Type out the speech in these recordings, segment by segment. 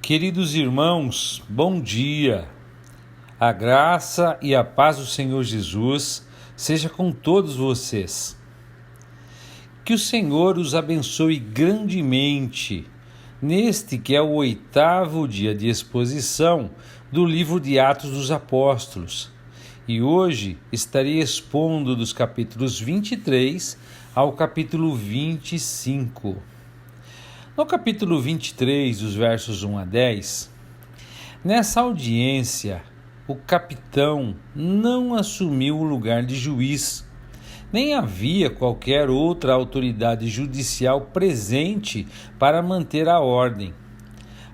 Queridos irmãos, bom dia. A graça e a paz do Senhor Jesus seja com todos vocês. Que o Senhor os abençoe grandemente neste que é o 8º dia de exposição do livro de Atos dos Apóstolos. E hoje estarei expondo dos capítulos 23 ao capítulo 25. No capítulo 23, dos versos 1 a 10, nessa audiência, o capitão não assumiu o lugar de juiz, nem havia qualquer outra autoridade judicial presente para manter a ordem.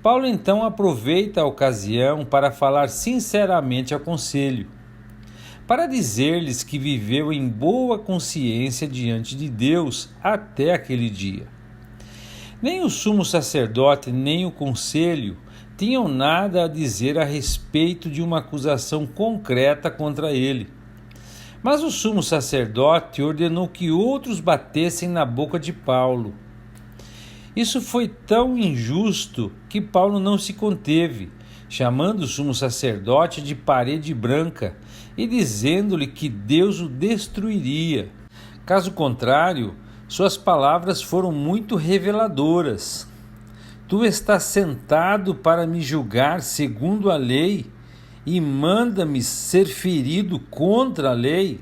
Paulo então aproveita a ocasião para falar sinceramente ao conselho, para dizer-lhes que viveu em boa consciência diante de Deus até aquele dia. Nem o sumo sacerdote nem o conselho tinham nada a dizer a respeito de uma acusação concreta contra ele. Mas o sumo sacerdote ordenou que outros batessem na boca de Paulo. Isso foi tão injusto que Paulo não se conteve, chamando o sumo sacerdote de parede branca e dizendo-lhe que Deus o destruiria. Caso contrário, suas palavras foram muito reveladoras. Tu estás sentado para me julgar segundo a lei e manda-me ser ferido contra a lei?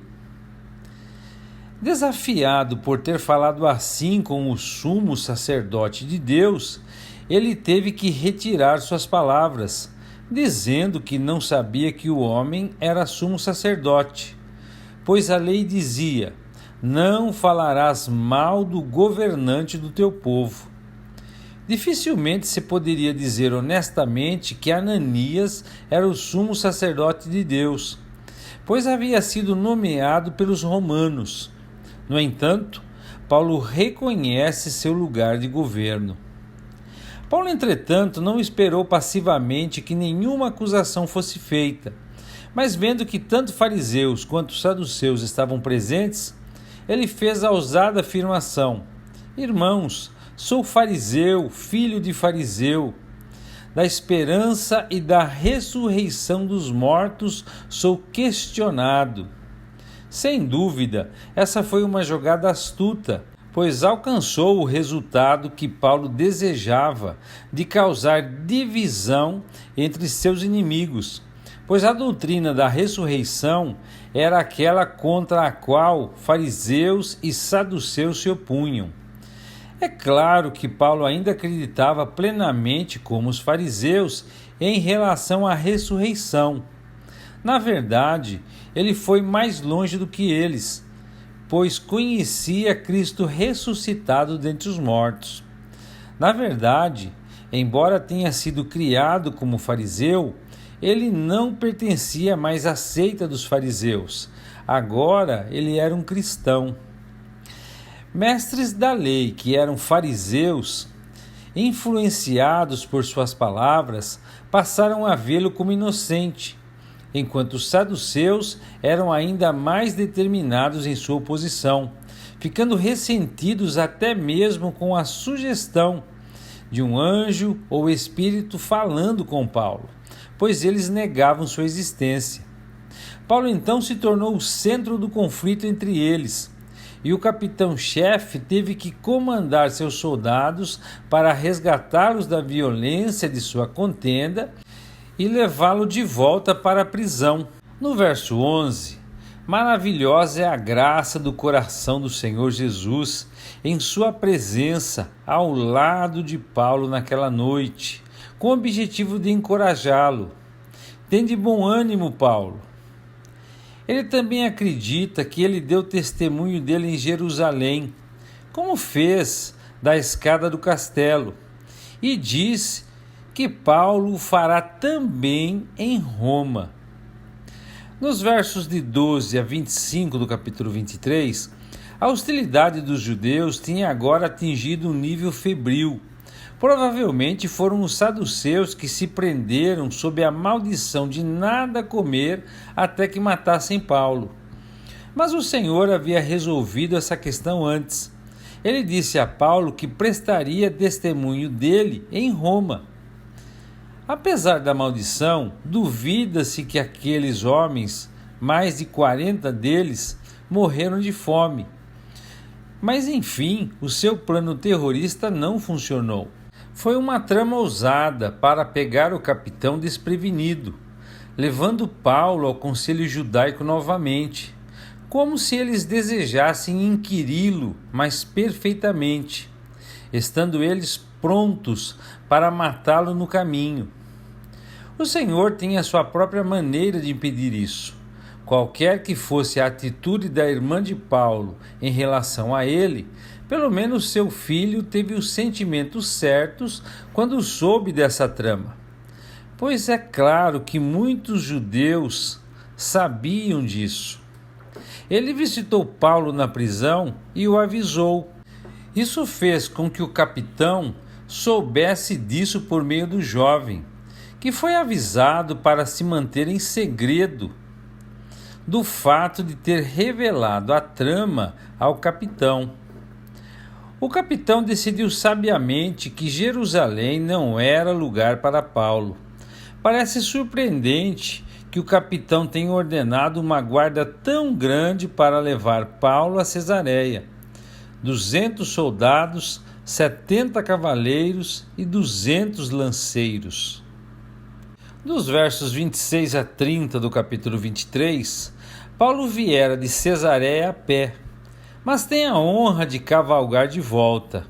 Desafiado por ter falado assim com o sumo sacerdote de Deus, ele teve que retirar suas palavras, dizendo que não sabia que o homem era sumo sacerdote, pois a lei dizia: não falarás mal do governante do teu povo. Dificilmente se poderia dizer honestamente que Ananias era o sumo sacerdote de Deus, pois havia sido nomeado pelos romanos. No entanto, Paulo reconhece seu lugar de governo. Paulo, entretanto, não esperou passivamente que nenhuma acusação fosse feita, mas vendo que tanto fariseus quanto saduceus estavam presentes, ele fez a ousada afirmação: Irmãos, sou fariseu, filho de fariseu. Da esperança e da ressurreição dos mortos sou questionado. Sem dúvida, essa foi uma jogada astuta, pois alcançou o resultado que Paulo desejava, de causar divisão entre seus inimigos, pois a doutrina da ressurreição era aquela contra a qual fariseus e saduceus se opunham. É claro que Paulo ainda acreditava plenamente, como os fariseus, em relação à ressurreição. Na verdade, ele foi mais longe do que eles, pois conhecia Cristo ressuscitado dentre os mortos. Na verdade, embora tenha sido criado como fariseu, ele não pertencia mais à seita dos fariseus. Agora ele era um cristão. Mestres da lei, que eram fariseus, influenciados por suas palavras, passaram a vê-lo como inocente, enquanto os saduceus eram ainda mais determinados em sua oposição, ficando ressentidos até mesmo com a sugestão de um anjo ou espírito falando com Paulo, pois eles negavam sua existência. Paulo então se tornou o centro do conflito entre eles, e o capitão-chefe teve que comandar seus soldados para resgatá-los da violência de sua contenda e levá-lo de volta para a prisão. No verso 11, maravilhosa é a graça do coração do Senhor Jesus em sua presença ao lado de Paulo naquela noite, com o objetivo de encorajá-lo. Tende bom ânimo, Paulo. Ele também acredita que ele deu testemunho dele em Jerusalém, como fez da escada do castelo, e diz que Paulo o fará também em Roma. Nos versos de 12 a 25 do capítulo 23, a hostilidade dos judeus tinha agora atingido um nível febril. Provavelmente foram os saduceus que se prenderam sob a maldição de nada comer até que matassem Paulo. Mas o Senhor havia resolvido essa questão antes. Ele disse a Paulo que prestaria testemunho dele em Roma. Apesar da maldição, duvida-se que aqueles homens, mais de 40 deles, morreram de fome. Mas enfim, o seu plano terrorista não funcionou. Foi uma trama ousada para pegar o capitão desprevenido, levando Paulo ao conselho judaico novamente, como se eles desejassem inquiri-lo mais perfeitamente, estando eles prontos para matá-lo no caminho. O Senhor tem a sua própria maneira de impedir isso. Qualquer que fosse a atitude da irmã de Paulo em relação a ele, pelo menos seu filho teve os sentimentos certos quando soube dessa trama. Pois é claro que muitos judeus sabiam disso. Ele visitou Paulo na prisão e o avisou. Isso fez com que o capitão soubesse disso por meio do jovem, que foi avisado para se manter em segredo do fato de ter revelado a trama ao capitão. O capitão decidiu sabiamente que Jerusalém não era lugar para Paulo. Parece surpreendente que o capitão tenha ordenado uma guarda tão grande para levar Paulo a Cesareia. 200 soldados, 70 cavaleiros e 200 lanceiros. Dos versos 26 a 30 do capítulo 23, Paulo viera de Cesareia a pé, mas tem a honra de cavalgar de volta.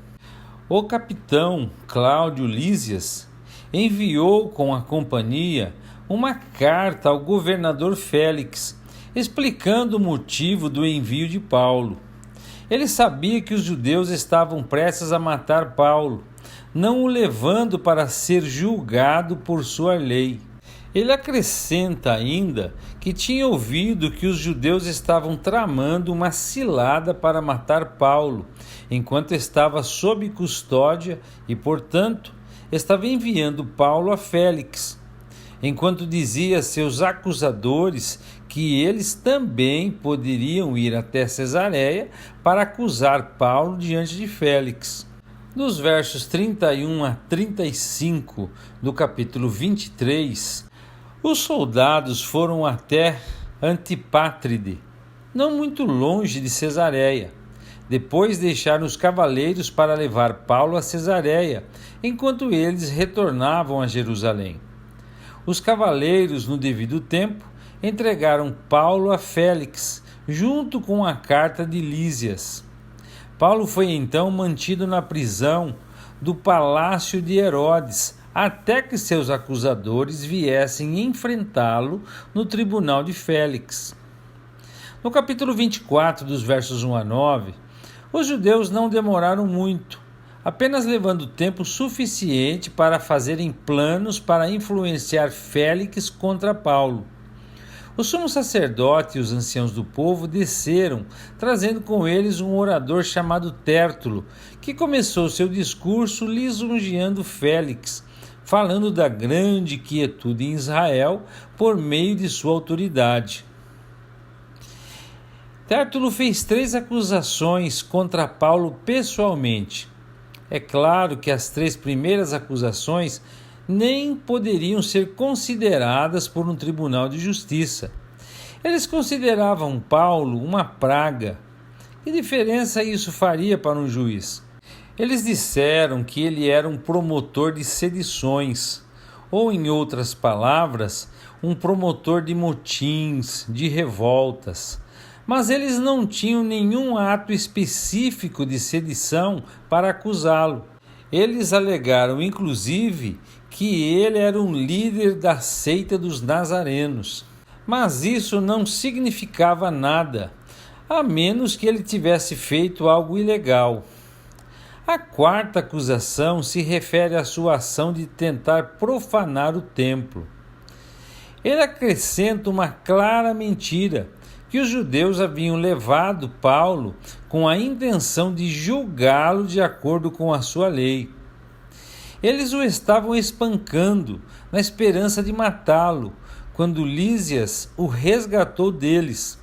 O capitão Cláudio Lísias enviou com a companhia uma carta ao governador Félix, explicando o motivo do envio de Paulo. Ele sabia que os judeus estavam prestes a matar Paulo, não o levando para ser julgado por sua lei. Ele acrescenta ainda que tinha ouvido que os judeus estavam tramando uma cilada para matar Paulo, enquanto estava sob custódia e, portanto, estava enviando Paulo a Félix, enquanto dizia a seus acusadores que eles também poderiam ir até Cesareia para acusar Paulo diante de Félix. Dos versos 31 a 35 do capítulo 23, os soldados foram até Antipátride, não muito longe de Cesareia. Depois deixaram os cavaleiros para levar Paulo a Cesareia, enquanto eles retornavam a Jerusalém. Os cavaleiros, no devido tempo, entregaram Paulo a Félix, junto com a carta de Lísias. Paulo foi então mantido na prisão do palácio de Herodes, até que seus acusadores viessem enfrentá-lo no tribunal de Félix. No capítulo 24, dos versos 1 a 9, os judeus não demoraram muito, apenas levando tempo suficiente para fazerem planos para influenciar Félix contra Paulo. O sumo sacerdote e os anciãos do povo desceram, trazendo com eles um orador chamado Tértulo, que começou seu discurso lisonjeando Félix, falando da grande quietude em Israel por meio de sua autoridade. Tértulo fez 3 acusações contra Paulo pessoalmente. É claro que as 3 primeiras acusações nem poderiam ser consideradas por um tribunal de justiça. Eles consideravam Paulo uma praga. Que diferença isso faria para um juiz? Eles disseram que ele era um promotor de sedições, ou, em outras palavras, um promotor de motins, de revoltas. Mas eles não tinham nenhum ato específico de sedição para acusá-lo. Eles alegaram, inclusive, que ele era um líder da seita dos nazarenos. Mas isso não significava nada, a menos que ele tivesse feito algo ilegal. A 4ª acusação se refere à sua ação de tentar profanar o templo. Ele acrescenta uma clara mentira, que os judeus haviam levado Paulo com a intenção de julgá-lo de acordo com a sua lei. Eles o estavam espancando na esperança de matá-lo, quando Lísias o resgatou deles,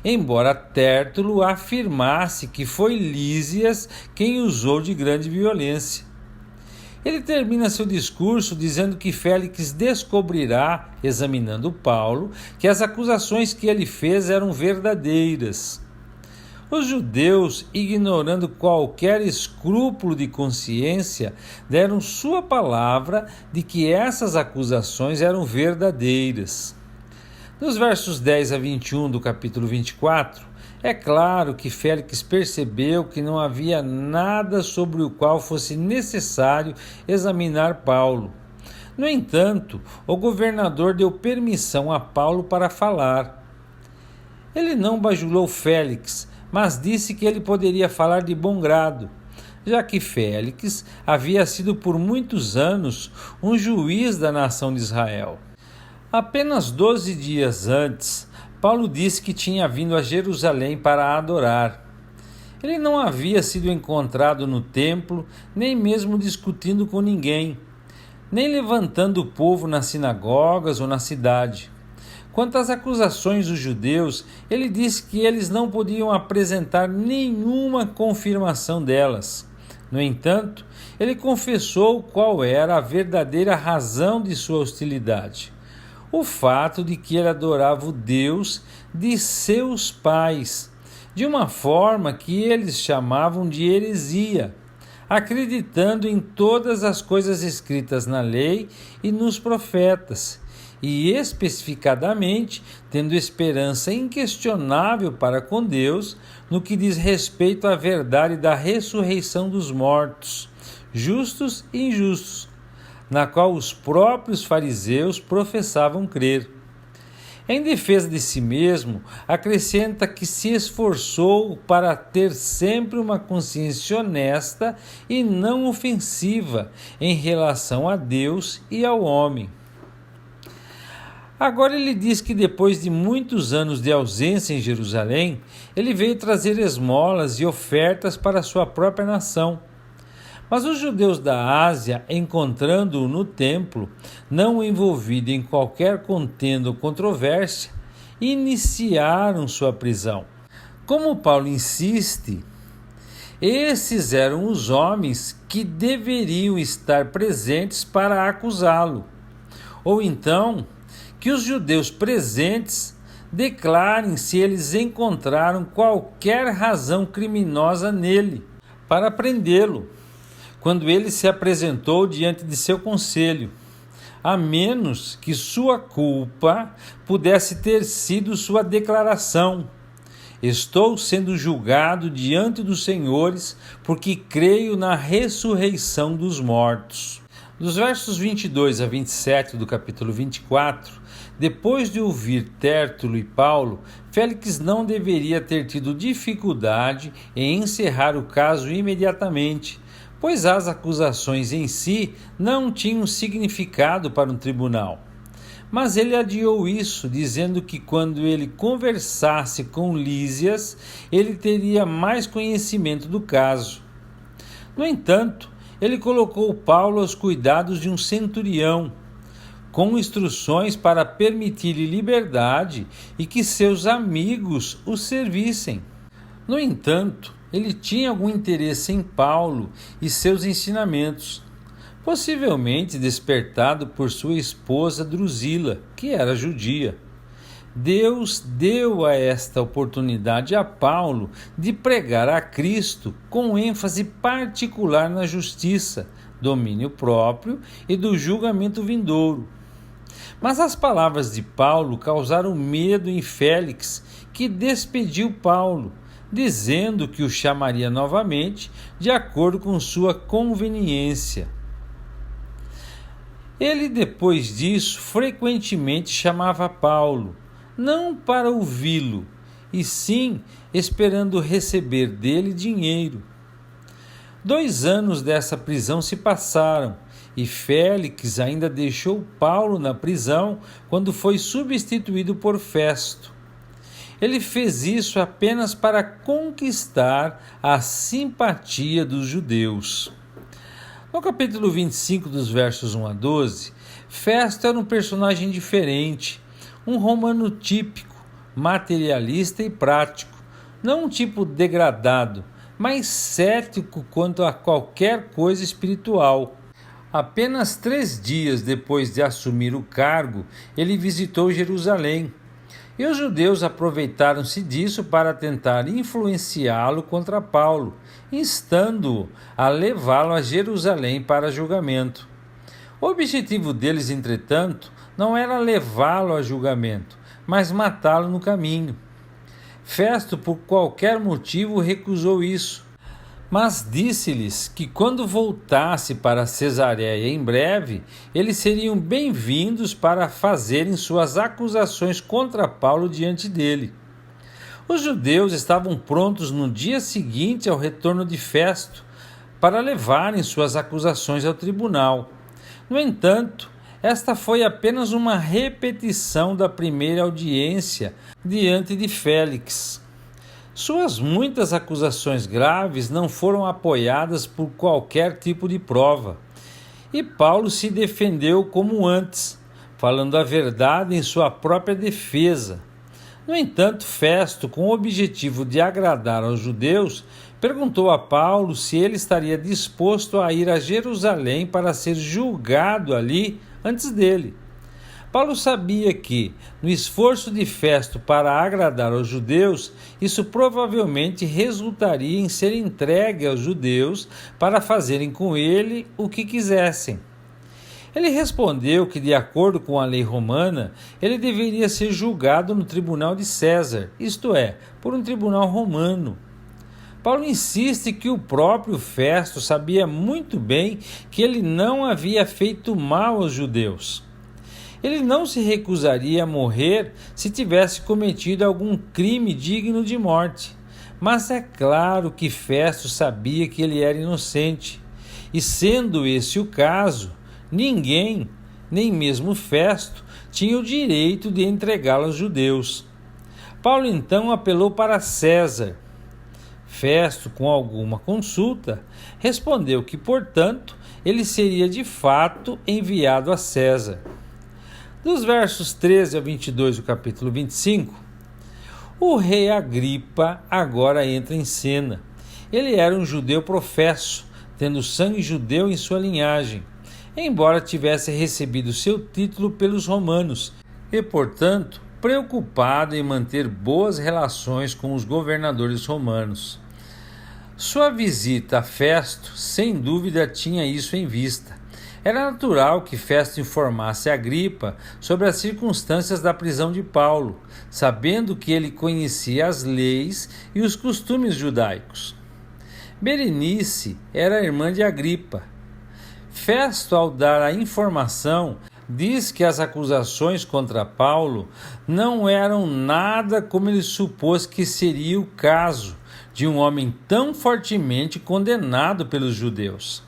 embora Tértulo afirmasse que foi Lísias quem usou de grande violência. Ele termina seu discurso dizendo que Félix descobrirá, examinando Paulo, que as acusações que ele fez eram verdadeiras. Os judeus, ignorando qualquer escrúpulo de consciência, deram sua palavra de que essas acusações eram verdadeiras. Nos versos 10 a 21 do capítulo 24, é claro que Félix percebeu que não havia nada sobre o qual fosse necessário examinar Paulo. No entanto, o governador deu permissão a Paulo para falar. Ele não bajulou Félix, mas disse que ele poderia falar de bom grado, já que Félix havia sido por muitos anos um juiz da nação de Israel. Apenas 12 dias antes, Paulo disse que tinha vindo a Jerusalém para adorar. Ele não havia sido encontrado no templo, nem mesmo discutindo com ninguém, nem levantando o povo nas sinagogas ou na cidade. Quanto às acusações dos judeus, ele disse que eles não podiam apresentar nenhuma confirmação delas. No entanto, ele confessou qual era a verdadeira razão de sua hostilidade: o fato de que ele adorava o Deus de seus pais, de uma forma que eles chamavam de heresia, acreditando em todas as coisas escritas na lei e nos profetas, e especificadamente tendo esperança inquestionável para com Deus no que diz respeito à verdade da ressurreição dos mortos, justos e injustos, na qual os próprios fariseus professavam crer. Em defesa de si mesmo, acrescenta que se esforçou para ter sempre uma consciência honesta e não ofensiva em relação a Deus e ao homem. Agora ele diz que depois de muitos anos de ausência em Jerusalém, ele veio trazer esmolas e ofertas para a sua própria nação. Mas os judeus da Ásia, encontrando-o no templo, não envolvido em qualquer contenda ou controvérsia, iniciaram sua prisão. Como Paulo insiste, esses eram os homens que deveriam estar presentes para acusá-lo. Ou então, que os judeus presentes declarem se eles encontraram qualquer razão criminosa nele para prendê-lo, quando ele se apresentou diante de seu conselho, a menos que sua culpa pudesse ter sido sua declaração: estou sendo julgado diante dos senhores porque creio na ressurreição dos mortos. Dos versos 22 a 27 do capítulo 24, depois de ouvir Tértulo e Paulo, Félix não deveria ter tido dificuldade em encerrar o caso imediatamente, pois as acusações em si não tinham significado para um tribunal. Mas ele adiou isso, dizendo que quando ele conversasse com Lísias, ele teria mais conhecimento do caso. No entanto, ele colocou Paulo aos cuidados de um centurião, com instruções para permitir-lhe liberdade e que seus amigos o servissem. No entanto, ele tinha algum interesse em Paulo e seus ensinamentos, possivelmente despertado por sua esposa Drusila, que era judia. Deus deu a esta oportunidade a Paulo de pregar a Cristo com ênfase particular na justiça, domínio próprio e do julgamento vindouro. Mas as palavras de Paulo causaram medo em Félix, que despediu Paulo, dizendo que o chamaria novamente de acordo com sua conveniência. Ele, depois disso, frequentemente chamava Paulo, não para ouvi-lo, e sim esperando receber dele dinheiro. 2 anos dessa prisão se passaram, e Félix ainda deixou Paulo na prisão quando foi substituído por Festo. Ele fez isso apenas para conquistar a simpatia dos judeus. No capítulo 25, dos versos 1 a 12, Festo era um personagem diferente, um romano típico, materialista e prático, não um tipo degradado, mas cético quanto a qualquer coisa espiritual. Apenas 3 dias depois de assumir o cargo, ele visitou Jerusalém. E os judeus aproveitaram-se disso para tentar influenciá-lo contra Paulo, instando-o a levá-lo a Jerusalém para julgamento. O objetivo deles, entretanto, não era levá-lo a julgamento, mas matá-lo no caminho. Festo, por qualquer motivo, recusou isso, mas disse-lhes que quando voltasse para Cesareia em breve, eles seriam bem-vindos para fazerem suas acusações contra Paulo diante dele. Os judeus estavam prontos no dia seguinte ao retorno de Festo para levarem suas acusações ao tribunal. No entanto, esta foi apenas uma repetição da primeira audiência diante de Félix. Suas muitas acusações graves não foram apoiadas por qualquer tipo de prova, e Paulo se defendeu como antes, falando a verdade em sua própria defesa. No entanto, Festo, com o objetivo de agradar aos judeus, perguntou a Paulo se ele estaria disposto a ir a Jerusalém para ser julgado ali antes dele. Paulo sabia que, no esforço de Festo para agradar aos judeus, isso provavelmente resultaria em ser entregue aos judeus para fazerem com ele o que quisessem. Ele respondeu que, de acordo com a lei romana, ele deveria ser julgado no tribunal de César, isto é, por um tribunal romano. Paulo insiste que o próprio Festo sabia muito bem que ele não havia feito mal aos judeus. Ele não se recusaria a morrer se tivesse cometido algum crime digno de morte. Mas é claro que Festo sabia que ele era inocente. E sendo esse o caso, ninguém, nem mesmo Festo, tinha o direito de entregá-lo aos judeus. Paulo então apelou para César. Festo, com alguma consulta, respondeu que, portanto, ele seria de fato enviado a César. Dos versos 13 a 22 do capítulo 25, o rei Agripa agora entra em cena. Ele era um judeu professo, tendo sangue judeu em sua linhagem, embora tivesse recebido seu título pelos romanos e, portanto, preocupado em manter boas relações com os governadores romanos. Sua visita a Festo, sem dúvida, tinha isso em vista. Era natural que Festo informasse Agripa sobre as circunstâncias da prisão de Paulo, sabendo que ele conhecia as leis e os costumes judaicos. Berenice era irmã de Agripa. Festo, ao dar a informação, diz que as acusações contra Paulo não eram nada como ele supôs que seria o caso de um homem tão fortemente condenado pelos judeus,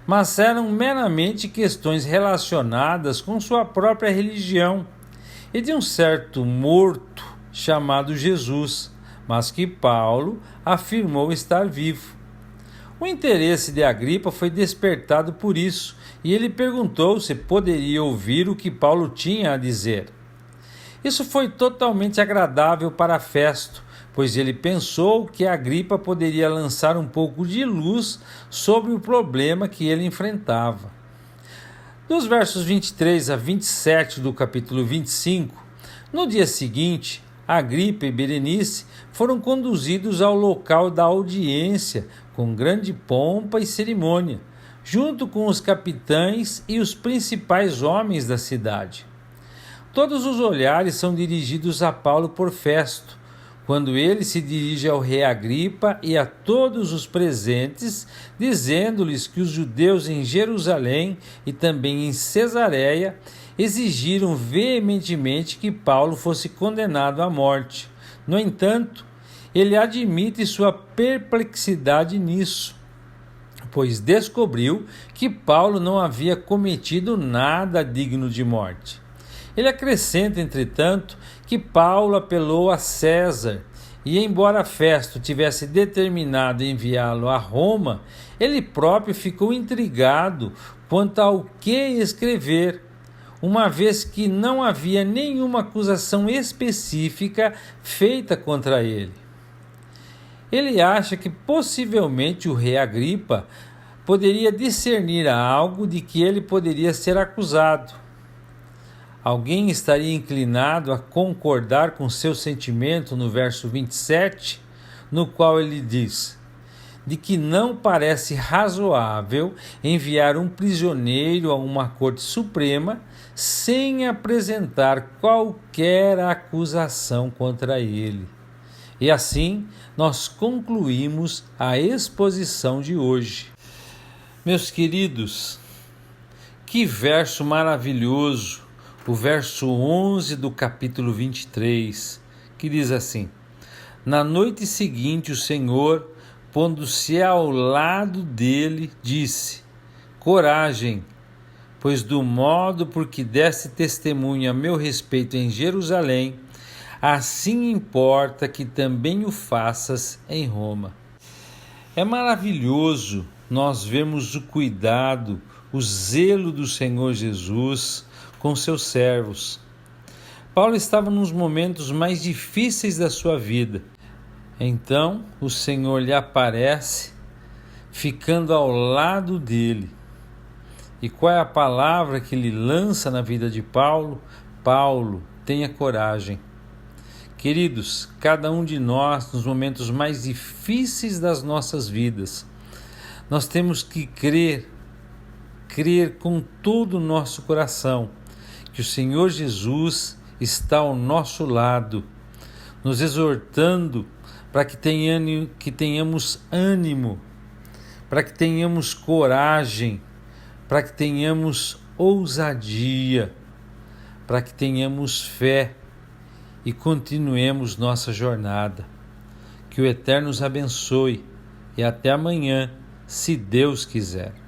mas eram meramente questões relacionadas com sua própria religião e de um certo morto chamado Jesus, mas que Paulo afirmou estar vivo. O interesse de Agripa foi despertado por isso, e ele perguntou se poderia ouvir o que Paulo tinha a dizer. Isso foi totalmente agradável para Festo, pois ele pensou que Agripa poderia lançar um pouco de luz sobre o problema que ele enfrentava. Dos versos 23 a 27 do capítulo 25, no dia seguinte, Agripa e Berenice foram conduzidos ao local da audiência com grande pompa e cerimônia, junto com os capitães e os principais homens da cidade. Todos os olhares são dirigidos a Paulo por Festo, quando ele se dirige ao rei Agripa e a todos os presentes, dizendo-lhes que os judeus em Jerusalém e também em Cesareia exigiram veementemente que Paulo fosse condenado à morte. No entanto, ele admite sua perplexidade nisso, pois descobriu que Paulo não havia cometido nada digno de morte. Ele acrescenta, entretanto, que Paulo apelou a César e, embora Festo tivesse determinado enviá-lo a Roma, ele próprio ficou intrigado quanto ao que escrever, uma vez que não havia nenhuma acusação específica feita contra ele. Ele acha que possivelmente o rei Agripa poderia discernir algo de que ele poderia ser acusado. Alguém estaria inclinado a concordar com seu sentimento no verso 27, no qual ele diz: de que não parece razoável enviar um prisioneiro a uma corte suprema sem apresentar qualquer acusação contra ele. E assim nós concluímos a exposição de hoje. Meus queridos, que verso maravilhoso, o verso 11 do capítulo 23, que diz assim: na noite seguinte o Senhor, pondo-se ao lado dele, disse: coragem, pois do modo por que deste testemunho a meu respeito em Jerusalém, assim importa que também o faças em Roma. É maravilhoso nós vermos o cuidado, o zelo do Senhor Jesus com seus servos. Paulo estava nos momentos mais difíceis da sua vida. Então o Senhor lhe aparece, ficando ao lado dele. E qual é a palavra que ele lança na vida de Paulo? Paulo, tenha coragem. Queridos, cada um de nós, nos momentos mais difíceis das nossas vidas, nós temos que crer com todo o nosso coração que o Senhor Jesus está ao nosso lado, nos exortando para que tenhamos ânimo, para que tenhamos coragem, para que tenhamos ousadia, para que tenhamos fé e continuemos nossa jornada. Que o Eterno nos abençoe e até amanhã, se Deus quiser.